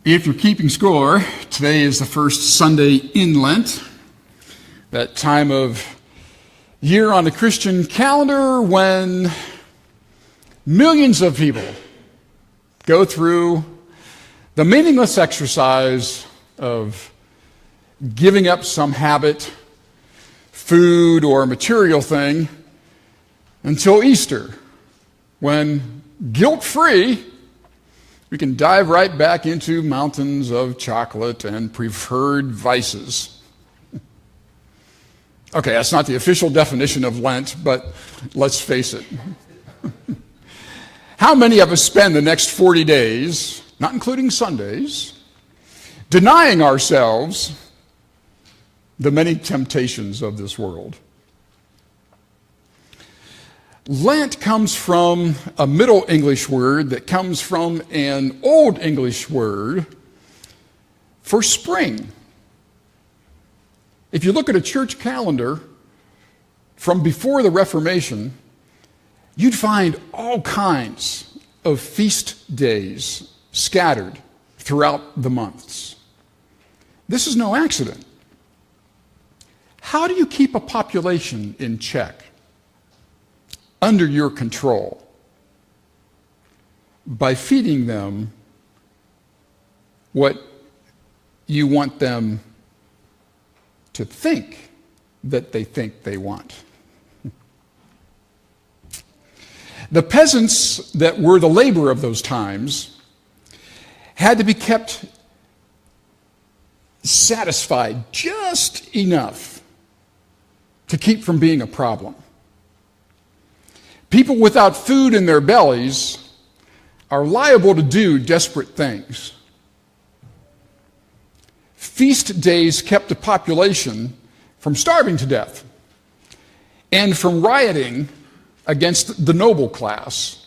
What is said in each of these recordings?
If you're keeping score, today is the first Sunday in Lent, that time of year on the Christian calendar when millions of people go through the meaningless exercise of giving up some habit, food, or material thing until Easter, when guilt-free we can dive right back into mountains of chocolate and preferred vices. Okay, that's not the official definition of Lent, but let's face it. How many of us spend the next 40 days, not including Sundays, denying ourselves the many temptations of this world? Lent comes from a Middle English word that comes from an Old English word for spring. If you look at a church calendar from before the Reformation, you'd find all kinds of feast days scattered throughout the months. This is no accident. How do you keep a population in check, under your control? By feeding them what you want them to think that they think they want. The peasants that were the labor of those times had to be kept satisfied just enough to keep from being a problem. People without food in their bellies are liable to do desperate things. Feast days kept the population from starving to death and from rioting against the noble class.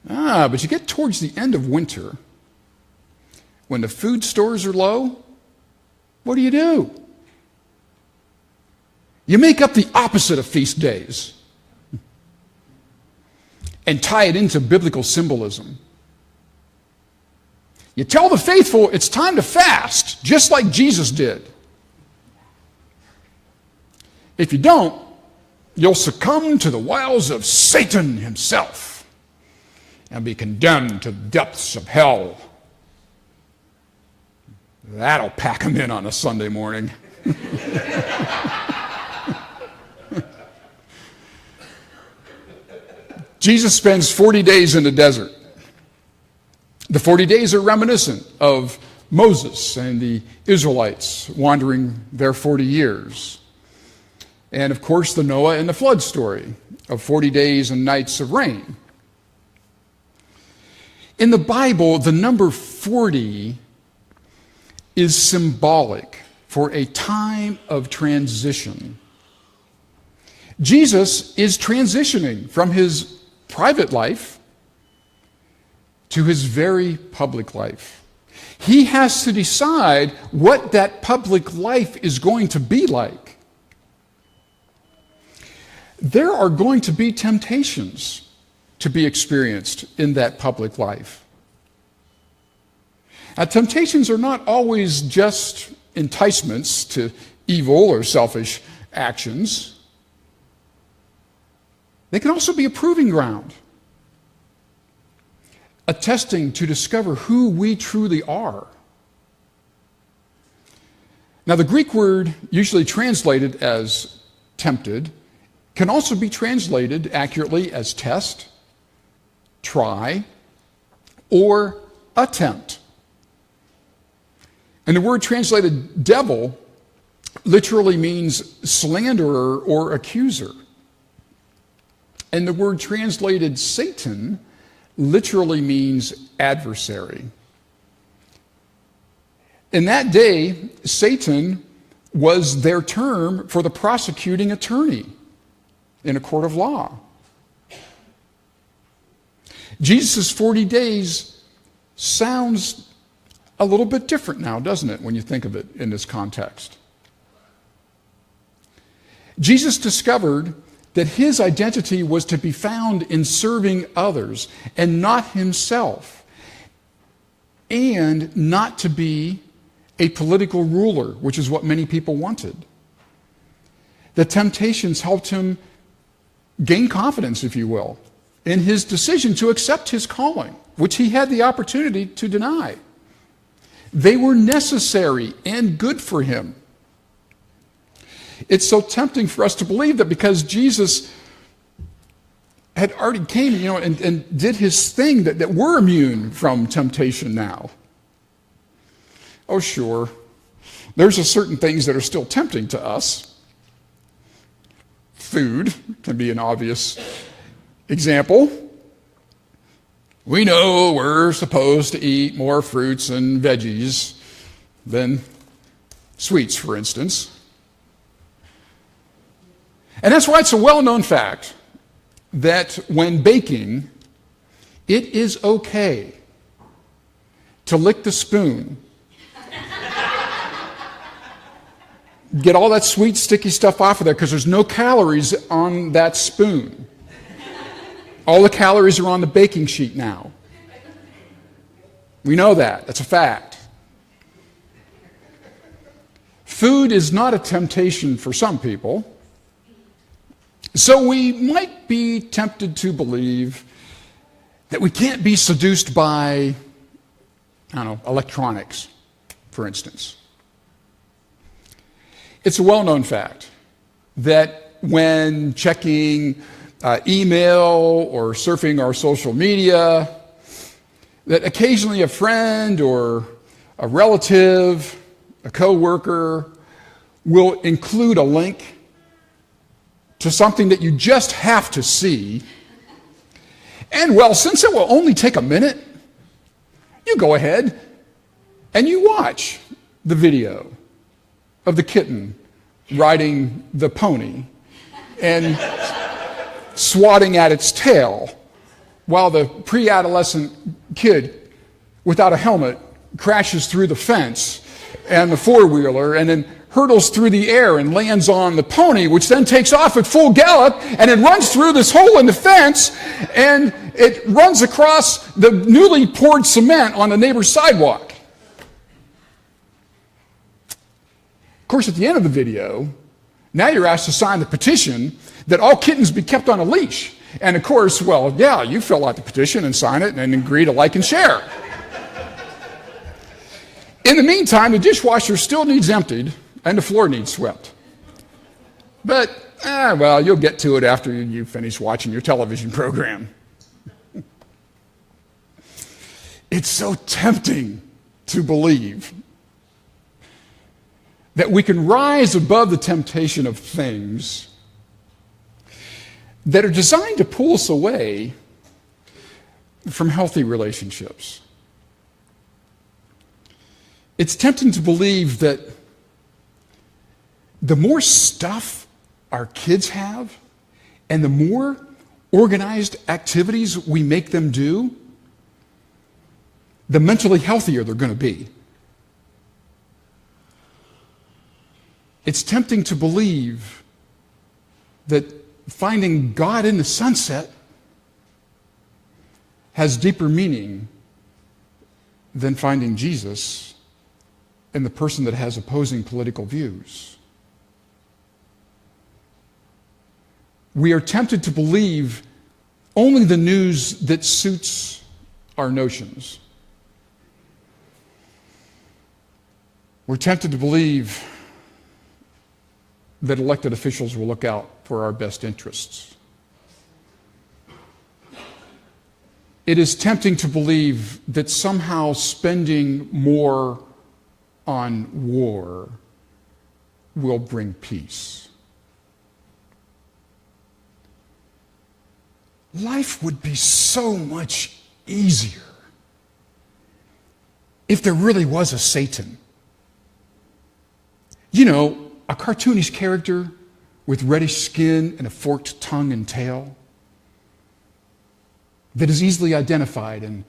But you get towards the end of winter, when the food stores are low, what do? You make up the opposite of feast days and tie it into biblical symbolism. You tell the faithful it's time to fast, just like Jesus did. If you don't, you'll succumb to the wiles of Satan himself and be condemned to the depths of hell. That'll pack them in on a Sunday morning. Jesus spends 40 days in the desert. The 40 days are reminiscent of Moses and the Israelites wandering their 40 years. And of course, the Noah and the flood story of 40 days and nights of rain. In the Bible, the number 40 is symbolic for a time of transition. Jesus is transitioning from his private life to his very public life. He has to decide what that public life is going to be like. There are going to be temptations to be experienced in that public life. Now, temptations are not always just enticements to evil or selfish actions. They can also be a proving ground, a testing to discover who we truly are. Now, the Greek word usually translated as tempted can also be translated accurately as test, try, or attempt. And the word translated devil literally means slanderer or accuser. And the word translated Satan literally means adversary. In that day, Satan was their term for the prosecuting attorney in a court of law. Jesus' 40 days sounds a little bit different now, doesn't it, when you think of it in this context? Jesus discovered that his identity was to be found in serving others and not himself. and not to be a political ruler, which is what many people wanted. The temptations helped him gain confidence, if you will, in his decision to accept his calling, which he had the opportunity to deny. They were necessary and good for him. It's so tempting for us to believe that because Jesus had already came, and did his thing, that we're immune from temptation now. Oh, sure. There's certain things that are still tempting to us. Food can be an obvious example. We know we're supposed to eat more fruits and veggies than sweets, for instance. And that's why it's a well-known fact that when baking, it is okay to lick the spoon. Get all that sweet, sticky stuff off of there because there's no calories on that spoon. All the calories are on the baking sheet now. We know that. That's a fact. Food is not a temptation for some people. So we might be tempted to believe that we can't be seduced by, electronics, for instance. It's a well-known fact that when checking email or surfing our social media, that occasionally a friend or a relative, a coworker, will include a link to something that you just have to see. And well, since it will only take a minute, you go ahead and you watch the video of the kitten riding the pony and swatting at its tail while the pre-adolescent kid without a helmet crashes through the fence and the four-wheeler and then hurtles through the air and lands on the pony, which then takes off at full gallop and it runs through this hole in the fence and it runs across the newly poured cement on the neighbor's sidewalk. Of course, at the end of the video, now you're asked to sign the petition that all kittens be kept on a leash. And of course, well, yeah, you fill out the petition and sign it and agree to like and share. In the meantime, the dishwasher still needs emptied and the floor needs swept. But, well, you'll get to it after you finish watching your television program. It's so tempting to believe that we can rise above the temptation of things that are designed to pull us away from healthy relationships. It's tempting to believe that the more stuff our kids have and the more organized activities we make them do, the mentally healthier they're going to be. It's tempting to believe that finding God in the sunset has deeper meaning than finding Jesus in the person that has opposing political views. We are tempted to believe only the news that suits our notions. We're tempted to believe that elected officials will look out for our best interests. It is tempting to believe that somehow spending more on war will bring peace. Life would be so much easier if there really was a Satan. You know, a cartoonish character with reddish skin and a forked tongue and tail that is easily identified and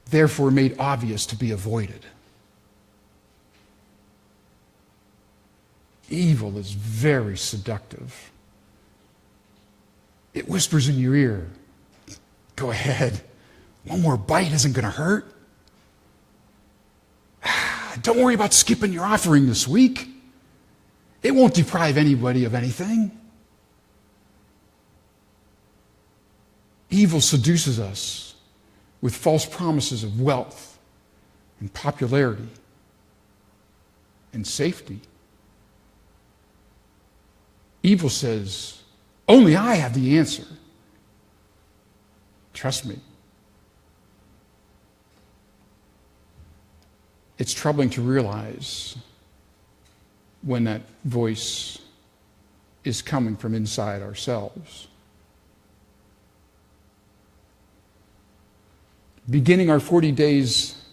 therefore made obvious to be avoided. Evil is very seductive. It whispers in your ear, go ahead, one more bite isn't going to hurt. Don't worry about skipping your offering this week. It won't deprive anybody of anything. Evil seduces us with false promises of wealth and popularity and safety. Evil says, only I have the answer. Trust me. It's troubling to realize when that voice is coming from inside ourselves. Beginning our 40 days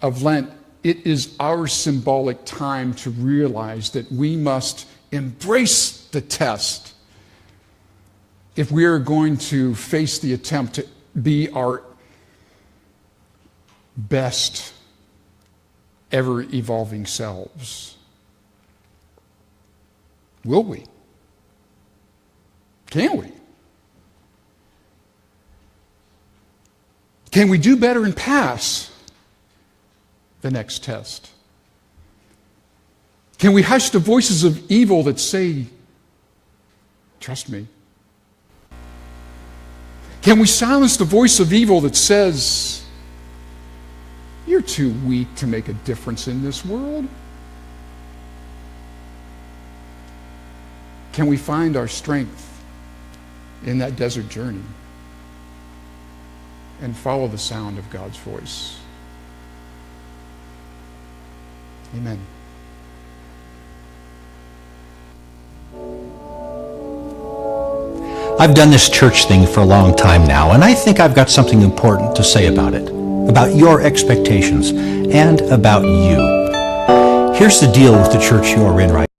of Lent, it is our symbolic time to realize that we must embrace the test if we are going to face the attempt to be our best ever-evolving selves. Will we? Can we? Can we do better and pass the next test? Can we hush the voices of evil that say, trust me? Can we silence the voice of evil that says, you're too weak to make a difference in this world? Can we find our strength in that desert journey and follow the sound of God's voice? Amen. I've done this church thing for a long time now, and I think I've got something important to say about it, about your expectations, and about you. Here's the deal with the church you're in right now.